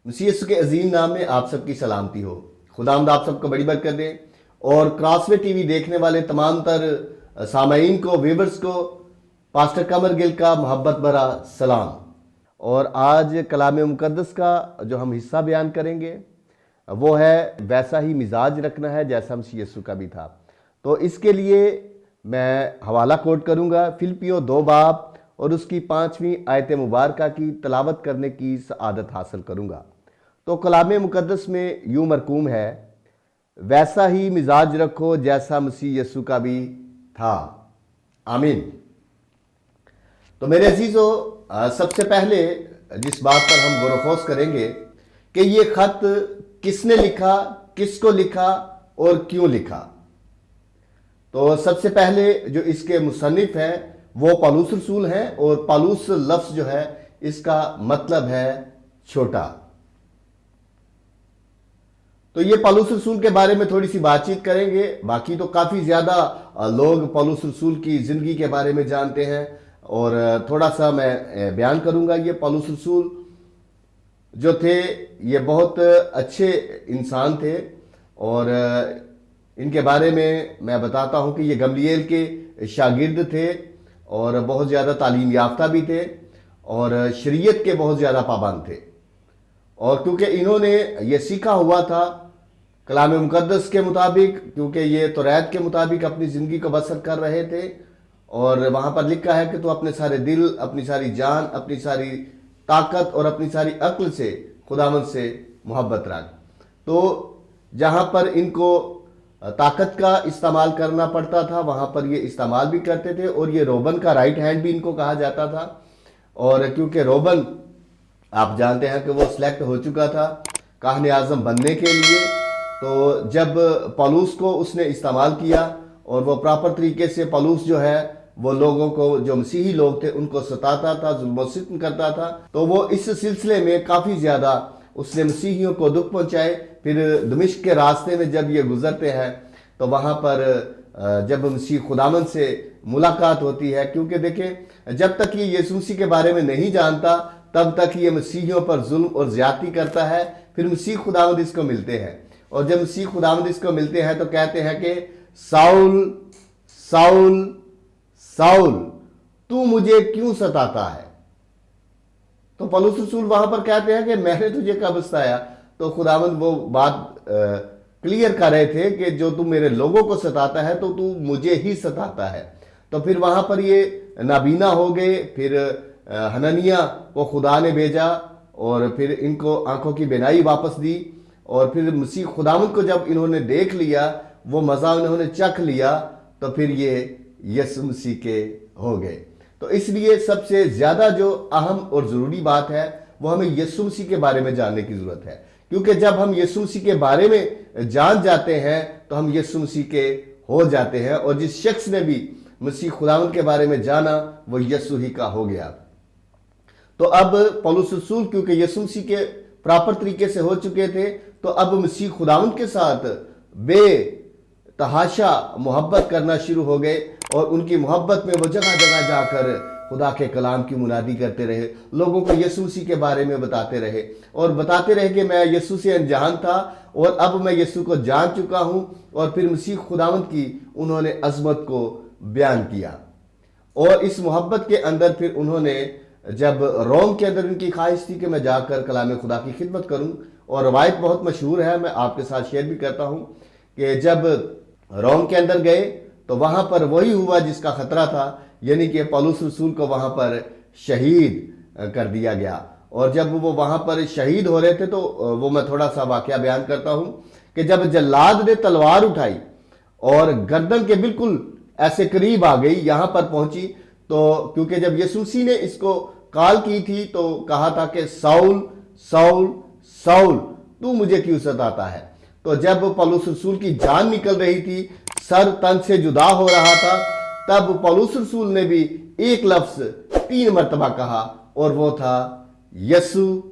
मसीह यीशु के अजीम नाम में आप सबकी सलामती हो। खुदावंद आप सबको बड़ी बरकत दे। और क्रॉसवे टीवी देखने वाले तमाम तर सामाईन को, व्यूवर्स को पास्टर कमर गिल का मोहब्बत भरा सलाम। और आज कलाम मुकद्दस का जो हम हिस्सा बयान करेंगे वो है वैसा ही मिजाज रखना है जैसा मसीह यीशु का भी था। तो इसके लिए मैं हवाला कोट करूंगा, फिलिपियों 2 बाब और उसकी 5वीं आयत मुबारका की तलावत करने की सआदत हासिल करूंगा। तो कलाम मुकद्दस में यूं मरकूम है, वैसा ही मिजाज रखो जैसा मसीह यीशु का भी था। आमीन। तो मेरे अजीजों, सबसे पहले जिस बात पर हम गौर-व-फौज करेंगे कि ये खत किसने लिखा, किसको लिखा और क्यों लिखा। तो सबसे पहले जो इसके मुसन्निफ हैं वो पौलुस रसूल हैं, और पौलुस लफ्ज जो है इसका मतलब है छोटा। तो ये पौलुस रसूल के बारे में थोड़ी सी बातचीत करेंगे। बाकी तो काफी ज्यादा लोग पौलुस रसूल की जिंदगी के बारे में जानते हैं, और थोड़ा सा मैं बयान करूंगा। ये पौलुस रसूल जो थे ये बहुत अच्छे इंसान थे, और इनके बारे में मैं बताता हूं कि ये गमलीएल के शागिर्द थे और बहुत ज़्यादा तालीम याफ्ता भी थे और शरीयत के बहुत ज़्यादा पाबंद थे। और क्योंकि इन्होंने ये सीखा हुआ था कलाम मुकद्दस के मुताबिक, क्योंकि ये तौरात के मुताबिक अपनी ज़िंदगी को बसर कर रहे थे, और वहाँ पर लिखा है कि तो अपने सारे दिल, अपनी सारी जान, अपनी सारी ताकत और अपनी सारी अक्ल से खुदावंद से मोहब्बत रख। तो जहाँ पर इनको ताकत का इस्तेमाल करना पड़ता था वहाँ पर ये इस्तेमाल भी करते थे, और ये रोबन का राइट हैंड भी इनको कहा जाता था। और क्योंकि रोबन आप जानते हैं कि वो सिलेक्ट हो चुका था काहन आज़म बनने के लिए, तो जब पौलुस को उसने इस्तेमाल किया और वो प्रॉपर तरीके से पौलुस जो है वो लोगों को, जो मसीही लोग थे उनको सताता था, जुल्म सितम करता था। तो वो इस सिलसिले में काफ़ी ज़्यादा उसने मसीहियों को दुख पहुंचाए। फिर दमिश्क के रास्ते में जब ये गुजरते हैं तो वहाँ पर जब मसीह खुदावंद से मुलाकात होती है, क्योंकि देखें जब तक ये यीशु मसीह के बारे में नहीं जानता तब तक ये मसीहियों पर जुल्म और ज्यादती करता है। फिर मसीह खुदावंद इसको मिलते हैं, और जब मसीह खुदावंद इसको मिलते हैं तो कहते हैं कि साउल साउल साउल तू मुझे क्यों सताता है। तो पौलुस रसूल वहां पर कहते हैं कि मैंने तुझे कब सताया। तो खुदावंद वो बात क्लियर कर रहे थे कि जो तू मेरे लोगों को सताता है तो तू मुझे ही सताता है। तो फिर वहां पर ये नाबीना हो गए। फिर हननिया को खुदा ने भेजा और फिर इनको आंखों की बिनाई वापस दी, और फिर मसीह खुदावंद को जब इन्होंने देख लिया, वो मजा इन्होंने चख लिया, तो फिर ये यीशु मसीह के हो गए। तो इसलिए सबसे ज्यादा जो अहम और जरूरी बात है वो हमें यीशु मसीह के बारे में जानने की जरूरत है, क्योंकि जब हम यीशु मसीह के बारे में जान जाते हैं तो हम यीशु मसीह के हो जाते हैं। और जिस शख्स ने भी मसीह खुदावंद के बारे में जाना वो यीशु ही का हो गया। तो अब पौलुस रसूल क्योंकि यीशु मसीह के प्रॉपर तरीके से हो चुके थे, तो अब मसीह खुदावंद के साथ बेतहाशा मोहब्बत करना शुरू हो गए, और उनकी मोहब्बत में वो जगह जगह जाकर खुदा के कलाम की मुनादी करते रहे, लोगों को यीशु मसीह के बारे में बताते रहे, और बताते रहे कि मैं यीशु से अनजान था और अब मैं यीशु को जान चुका हूं। और फिर मसीह खुदावंद की उन्होंने अजमत को बयान किया, और इस मोहब्बत के अंदर फिर उन्होंने, जब रोम के अंदर उनकी ख्वाहिश थी कि मैं जाकर कलाम खुदा की खिदमत करूं, और रवायत बहुत मशहूर है, मैं आपके साथ शेयर भी करता हूं कि जब रोम के अंदर गए तो वहां पर वही हुआ जिसका खतरा था, यानी कि पौलुस रसूल को वहां पर शहीद कर दिया गया। और जब वो वहां पर शहीद हो रहे थे तो वो मैं थोड़ा सा वाकया बयान करता हूं कि जब जल्लाद ने तलवार उठाई और गर्दन के बिल्कुल ऐसे करीब आ गई, यहां पर पहुंची, तो क्योंकि जब यीशु मसीह ने इसको कॉल की थी तो कहा था कि साउल साउल साउल तू मुझे क्यों सताता है। तो जब पौलुस रसूल की जान निकल रही थी, सर तन से जुदा हो रहा था, तब पौलुस रसूल ने भी एक लफ्ज 3 मरतबा कहा, और वो था यस्सु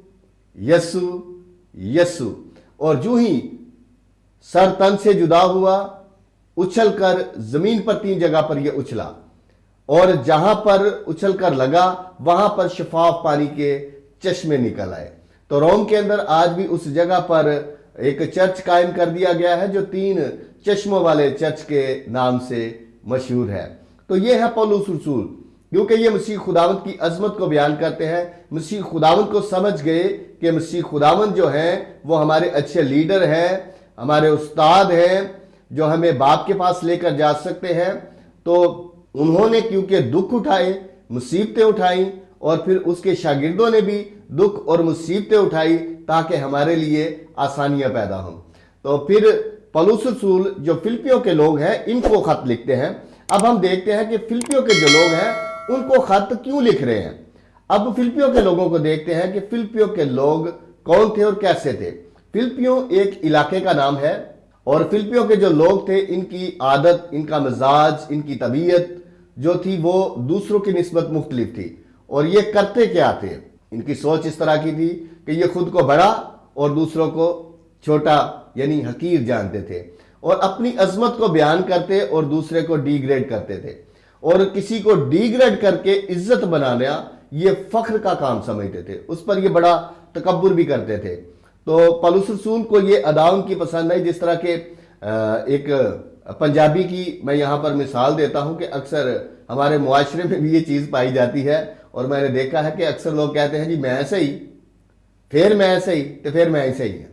यस्सु यस्सु। और जो ही सर तन से जुदा हुआ, उछलकर जमीन पर 3 जगह पर यह उछला, और जहां पर उछलकर लगा वहां पर शफाफ पानी के चश्मे निकल आए। तो रोम के अंदर आज भी उस जगह पर एक चर्च कायम कर दिया गया है जो 3 चश्मों वाले चर्च के नाम से मशहूर है। तो ये है पौलुस रसूल, क्योंकि ये मसीह खुदावंद की अजमत को बयान करते हैं। मसीह खुदावंद को समझ गए कि मसीह खुदावंद जो हैं वो हमारे अच्छे लीडर हैं, हमारे उस्ताद हैं, जो हमें बाप के पास लेकर जा सकते हैं। तो उन्होंने क्योंकि दुख उठाए, मुसीबतें उठाई, और फिर उसके शागिर्दों ने भी दुख और मुसीबतें उठाई ताकि हमारे लिए आसानियां पैदा हों। तो फिर पौलुस रसूल जो फिलिपियों के लोग हैं इनको खत लिखते हैं। अब हम देखते हैं कि फिलिपियों के जो लोग हैं उनको खत क्यों लिख रहे हैं। अब फिलिपियों के लोगों को देखते हैं कि फिलिपियों के लोग कौन थे और कैसे थे। फिलिपियों एक इलाके का नाम है, और फिलिपियों के जो लोग थे इनकी आदत, इनका मिजाज, इनकी तबीयत जो थी वो दूसरों की निस्बत मुख्तलिफ थी। और ये करते क्या थे, इनकी सोच इस तरह की थी कि ये खुद को बड़ा और दूसरों को छोटा यानी हकीर जानते थे, और अपनी अजमत को बयान करते और दूसरे को डिग्रेड करते थे। और किसी को डिग्रेड करके इज्जत बनाना ये फख्र का काम समझते थे, उस पर ये बड़ा तकब्बुर भी करते थे। तो पौलुस रसूल को ये अदा उनकी पसंद आई। जिस तरह के एक पंजाबी की मैं यहाँ पर मिसाल देता हूँ कि अक्सर हमारे मुआशरे में भी ये चीज़ पाई जाती है, और मैंने देखा है कि अक्सर लोग कहते हैं जी मैं सही, फिर मैं सही, तो फिर मैं सही हाँ।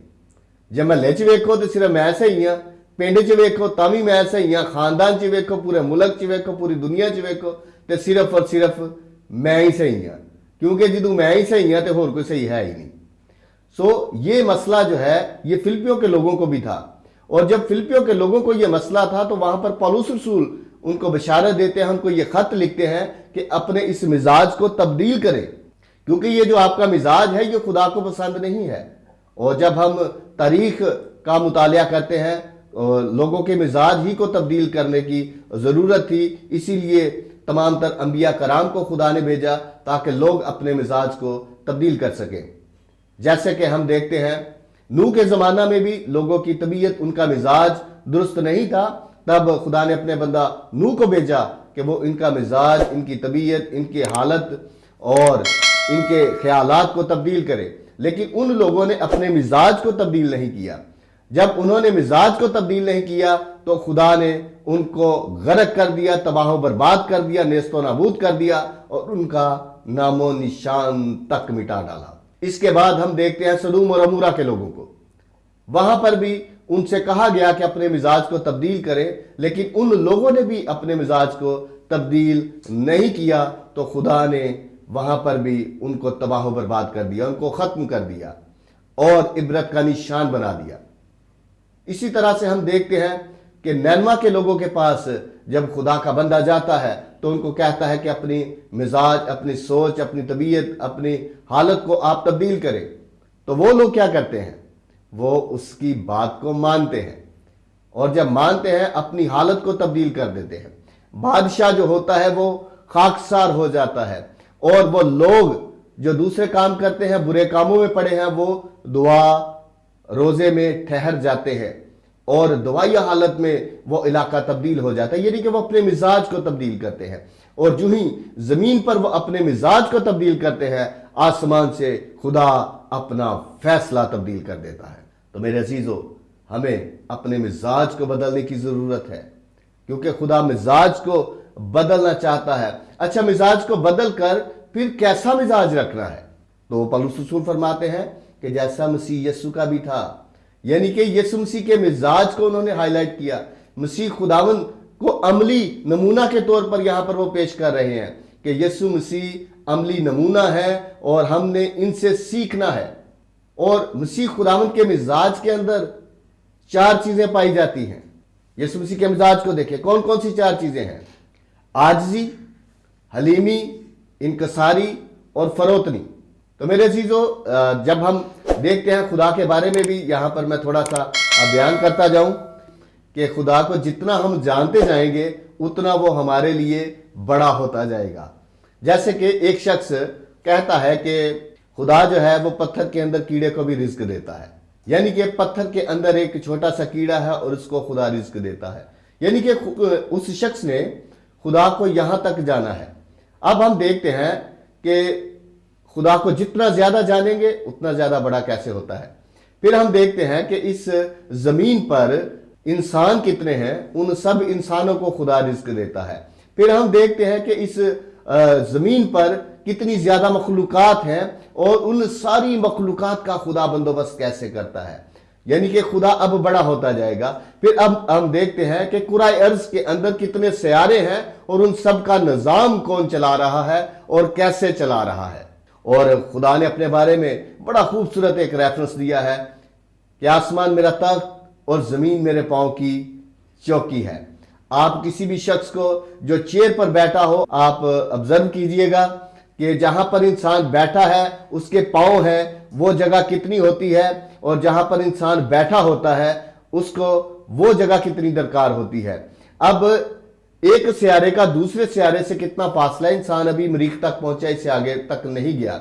जब महल्ले च वेखो तो सिर्फ मैं सही हाँ, पिंड च वेखो तो भी मैं सही हाँ, खानदान च वेखो, पूरे मुल्क च वेखो, पूरी दुनिया च वेखो, तो सिर्फ और सिर्फ मैं ही सही हाँ, क्योंकि जदों मैं ही सही हाँ तो होर कोई सही है ही नहीं। सो ये मसला जो है ये फिलिपियों के लोगों को भी था, और जब फिलिपियों के लोगों को ये मसला था तो वहां पर पौलुस रसूल उनको बशारत देते हैं, उनको ये खत लिखते हैं कि अपने इस मिजाज को तब्दील करें, क्योंकि ये जो आपका मिजाज है ये खुदा को पसंद नहीं है। और जब हम तारीख का मुतालिया करते हैं लोगों के मिजाज ही को तब्दील करने की ज़रूरत थी, इसीलिए तमाम तर अंबिया कराम को खुदा ने भेजा ताकि लोग अपने मिजाज को तब्दील कर सकें। जैसे कि हम देखते हैं नूह के ज़माना में भी लोगों की तबीयत, उनका मिजाज दुरुस्त नहीं था, तब खुदा ने अपने बंदा नूह को भेजा कि वो इनका मिजाज, इनकी तबीयत, इनकी हालत और इनके ख्यालात को तब्दील करे। लेकिन उन लोगों ने अपने मिजाज को तब्दील नहीं किया। जब उन्होंने मिजाज को तब्दील नहीं किया तो खुदा ने उनको गर्क कर दिया, तबाह बर्बाद कर दिया, नेस्तो नाबूद कर दिया, और उनका नामो निशान तक मिटा डाला। इसके बाद हम देखते हैं सदूम और अमूरा के लोगों को, वहां पर भी उनसे कहा गया कि अपने मिजाज को तब्दील करें, लेकिन उन लोगों ने भी अपने मिजाज को तब्दील नहीं किया, तो खुदा ने वहां पर भी उनको तबाह बर्बाद कर दिया, उनको खत्म कर दिया और इबरत का निशान बना दिया। इसी तरह से हम देखते हैं कि नैनवा के लोगों के पास जब खुदा का बंदा जाता है तो उनको कहता है कि अपनी मिजाज, अपनी सोच, अपनी तबीयत, अपनी हालत को आप तब्दील करें। तो वो लोग क्या करते हैं, वो उसकी बात को मानते हैं, और जब मानते हैं अपनी हालत को तब्दील कर देते हैं। बादशाह जो होता है वो खाकसार हो जाता है, और वो लोग जो दूसरे काम करते हैं, बुरे कामों में पड़े हैं, वो दुआ रोजे में ठहर जाते हैं, और दुआया हालत में वो इलाका तब्दील हो जाता है, यानी कि वो अपने मिजाज को तब्दील करते हैं। और जो ही जमीन पर वो अपने मिजाज को तब्दील करते हैं, आसमान से खुदा अपना फैसला तब्दील कर देता है। तो मेरे अजीजों, हमें अपने मिजाज को बदलने की जरूरत है, क्योंकि खुदा मिजाज को बदलना चाहता है। अच्छा, मिजाज को बदल कर फिर कैसा मिजाज रखना है? तो पौलुस रसूल फरमाते हैं कि जैसा मसीह यीशु का भी था, यानी कि यीशु मसीह के मिजाज को उन्होंने हाईलाइट किया। मसीह खुदावंद को अमली नमूना के तौर पर यहां पर वो पेश कर रहे हैं कि यीशु मसीह अमली नमूना है और हमने इनसे सीखना है। और मसीह खुदावंद के मिजाज के अंदर 4 चीजें पाई जाती हैं। यीशु मसीह के मिजाज को देखें, कौन कौन सी 4 चीजें हैं? आजिज़ी, हलीमी, इनकसारी और फरोतनी। तो मेरे अजीजों, जब हम देखते हैं खुदा के बारे में भी यहां पर मैं थोड़ा सा बयान करता जाऊं कि खुदा को जितना हम जानते जाएंगे उतना वो हमारे लिए बड़ा होता जाएगा। जैसे कि एक शख्स कहता है कि खुदा जो है वो पत्थर के अंदर कीड़े को भी रिज्क देता है, यानी कि पत्थर के अंदर एक छोटा सा कीड़ा है और उसको खुदा रिज्क देता है, यानी कि उस शख्स ने खुदा को यहां तक जाना है। अब हम देखते हैं कि خدا کو جتنا زیادہ جانیں گے اتنا زیادہ بڑا کیسے ہوتا ہے۔ پھر ہم دیکھتے ہیں کہ اس زمین پر انسان کتنے ہیں، ان سب انسانوں کو خدا رزق دیتا ہے۔ پھر ہم دیکھتے ہیں کہ اس زمین پر کتنی زیادہ مخلوقات ہیں اور ان ساری مخلوقات کا خدا بندوبست کیسے کرتا ہے، یعنی کہ خدا اب بڑا ہوتا جائے گا۔ پھر اب ہم دیکھتے ہیں کہ کرۂ ارض کے اندر کتنے سیارے ہیں اور ان سب کا نظام کون چلا رہا ہے اور کیسے چلا رہا ہے۔ اور خدا نے اپنے بارے میں بڑا خوبصورت ایک ریفرنس دیا ہے کہ آسمان میرا تخت اور زمین میرے پاؤں کی چوکی ہے۔ آپ کسی بھی شخص کو جو چیئر پر بیٹھا ہو، آپ آبزرو کیجئے گا کہ جہاں پر انسان بیٹھا ہے اس کے پاؤں ہیں، وہ جگہ کتنی ہوتی ہے، اور جہاں پر انسان بیٹھا ہوتا ہے اس کو وہ جگہ کتنی درکار ہوتی ہے۔ اب ایک سیارے کا دوسرے سیارے سے کتنا فاصلہ ہے، انسان ابھی مریخ تک پہنچا، اس سے آگے تک نہیں گیا۔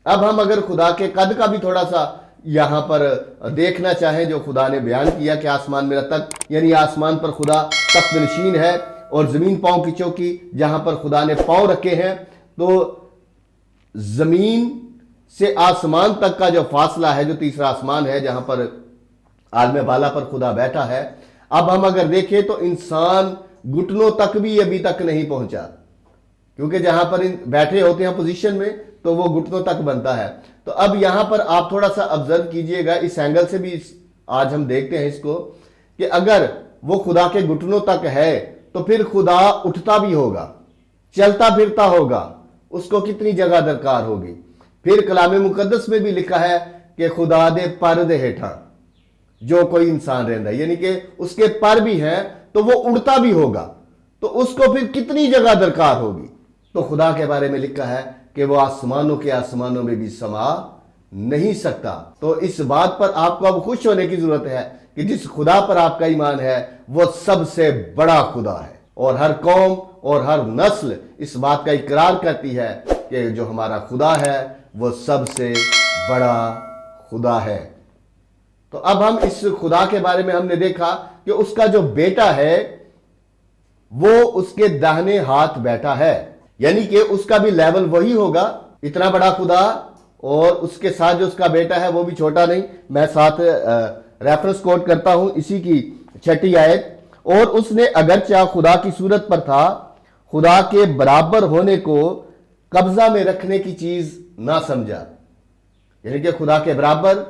اب ہم اگر خدا کے قد کا بھی تھوڑا سا یہاں پر دیکھنا چاہیں، جو خدا نے بیان کیا کہ آسمان میرا تخت، یعنی آسمان پر خدا تخت نشین ہے اور زمین پاؤں کی چوکی، جہاں پر خدا نے پاؤں رکھے ہیں، تو زمین سے آسمان تک کا جو فاصلہ ہے، جو تیسرا آسمان ہے جہاں پر عالم بالا پر خدا بیٹھا ہے، اب ہم اگر دیکھیں تو انسان گھٹنوں تک بھی ابھی تک نہیں پہنچا، کیونکہ جہاں پر بیٹھے ہوتے ہیں پوزیشن میں تو وہ گھٹنوں تک بنتا ہے۔ تو اب یہاں پر آپ تھوڑا سا آبزرو کیجئے گا، اس اینگل سے بھی آج ہم دیکھتے ہیں اس کو، کہ اگر وہ خدا کے گھٹنوں تک ہے تو پھر خدا اٹھتا بھی ہوگا، چلتا پھرتا ہوگا، اس کو کتنی جگہ درکار ہوگی۔ پھر کلام مقدس میں بھی لکھا ہے کہ خدا دے پر دے ہیٹھاں جو کوئی انسان رہندا ہے، یعنی کہ اس کے پر بھی ہیں تو وہ اڑتا بھی ہوگا، تو اس کو پھر کتنی جگہ درکار ہوگی۔ تو خدا کے بارے میں لکھا ہے کہ وہ آسمانوں کے آسمانوں میں بھی سما نہیں سکتا۔ تو اس بات پر آپ کو اب خوش ہونے کی ضرورت ہے کہ جس خدا پر آپ کا ایمان ہے وہ سب سے بڑا خدا ہے، اور ہر قوم اور ہر نسل اس بات کا اقرار کرتی ہے کہ جو ہمارا خدا ہے وہ سب سے بڑا خدا ہے۔ تو اب ہم اس خدا کے بارے میں ہم نے دیکھا کہ اس کا جو بیٹا ہے وہ اس کے داہنے ہاتھ بیٹھا ہے، یعنی کہ اس کا بھی لیول وہی ہوگا، اتنا بڑا خدا، اور اس کے ساتھ جو اس کا بیٹا ہے وہ بھی چھوٹا نہیں۔ میں ساتھ ریفرنس کوٹ کرتا ہوں اسی کی 6 آیت، اور اس نے اگرچہ خدا کی صورت پر تھا، خدا کے برابر ہونے کو قبضہ میں رکھنے کی چیز نہ سمجھا، یعنی کہ خدا کے برابر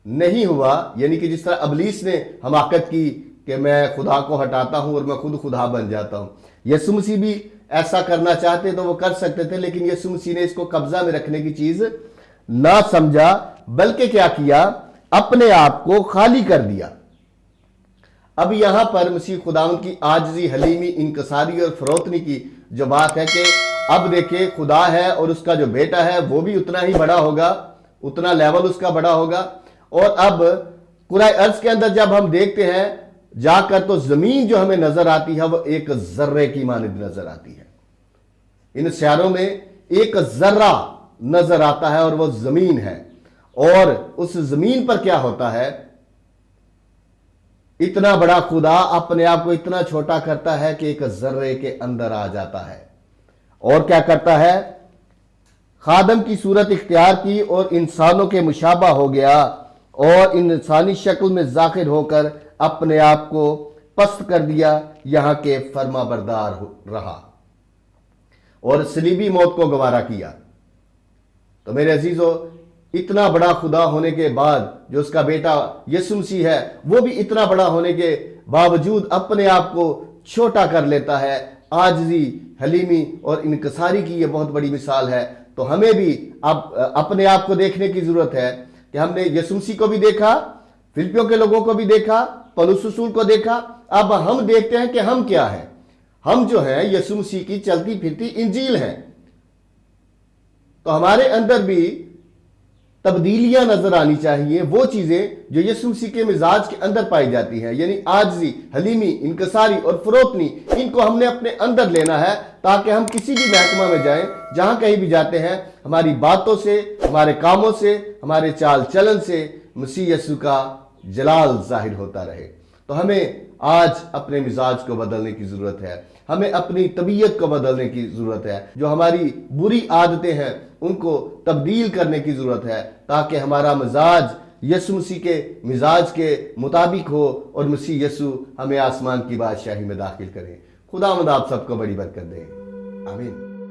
نہیں ہوا، یعنی کہ جس طرح ابلیس نے حماقت کی کہ میں خدا کو ہٹاتا ہوں اور میں خود خدا بن جاتا ہوں۔ یسوع مسیح بھی ایسا کرنا چاہتے تو وہ کر سکتے تھے، لیکن یسوع مسیح نے اس کو قبضہ میں رکھنے کی چیز نہ سمجھا، بلکہ کیا کیا، اپنے آپ کو خالی کر دیا۔ اب یہاں پر مسیح خداوند کی عاجزی، حلیمی، انکساری اور فروتنی کی جو بات ہے کہ اب دیکھیں خدا ہے اور اس کا جو بیٹا ہے وہ بھی اتنا ہی بڑا ہوگا، اتنا لیول اس کا بڑا ہوگا۔ اور اب کرۂ ارض کے اندر جب ہم دیکھتے ہیں جا کر تو زمین جو ہمیں نظر آتی ہے وہ ایک ذرے کی مانند نظر آتی ہے۔ ان سیاروں میں ایک ذرہ نظر آتا ہے اور وہ زمین ہے، اور اس زمین پر کیا ہوتا ہے، اتنا بڑا خدا اپنے آپ کو اتنا چھوٹا کرتا ہے کہ ایک ذرے کے اندر آ جاتا ہے، اور کیا کرتا ہے، خادم کی صورت اختیار کی اور انسانوں کے مشابہ ہو گیا، اور انسانی شکل میں ظاہر ہو کر اپنے آپ کو پست کر دیا، یہاں کے فرما بردار رہا اور صلیبی موت کو گوارا کیا۔ تو میرے عزیزو، اتنا بڑا خدا ہونے کے بعد جو اس کا بیٹا یسوع مسیح ہے وہ بھی اتنا بڑا ہونے کے باوجود اپنے آپ کو چھوٹا کر لیتا ہے۔ عاجزی، حلیمی اور انکساری کی یہ بہت بڑی مثال ہے۔ تو ہمیں بھی اب اپنے آپ کو دیکھنے کی ضرورت ہے کہ ہم نے یسوع مسیح کو بھی دیکھا، فلپیوں کے لوگوں کو بھی دیکھا، پولس رسول کو دیکھا، اب ہم دیکھتے ہیں کہ ہم کیا ہیں۔ ہم جو ہیں یسوع مسیح کی چلتی پھرتی انجیل ہیں۔ تو ہمارے اندر بھی تبدیلیاں نظر آنی چاہیے، وہ چیزیں جو یسوع مسیح کے مزاج کے اندر پائی جاتی ہیں، یعنی عاجزی، حلیمی، انکساری اور فروتنی، ان کو ہم نے اپنے اندر لینا ہے تاکہ ہم کسی بھی محکمہ میں جائیں، جہاں کہیں بھی جاتے ہیں، ہماری باتوں سے، ہمارے کاموں سے، ہمارے چال چلن سے مسیح یسوع کا جلال ظاہر ہوتا رہے۔ تو ہمیں آج اپنے مزاج کو بدلنے کی ضرورت ہے، ہمیں اپنی طبیعت کو بدلنے کی ضرورت ہے، جو ہماری بری عادتیں ہیں ان کو تبدیل کرنے کی ضرورت ہے، تاکہ ہمارا مزاج یسوع مسیح کے مزاج کے مطابق ہو اور مسیح یسوع ہمیں آسمان کی بادشاہی میں داخل کرے۔ خداوند آپ سب کو بڑی برکت دے، آمین۔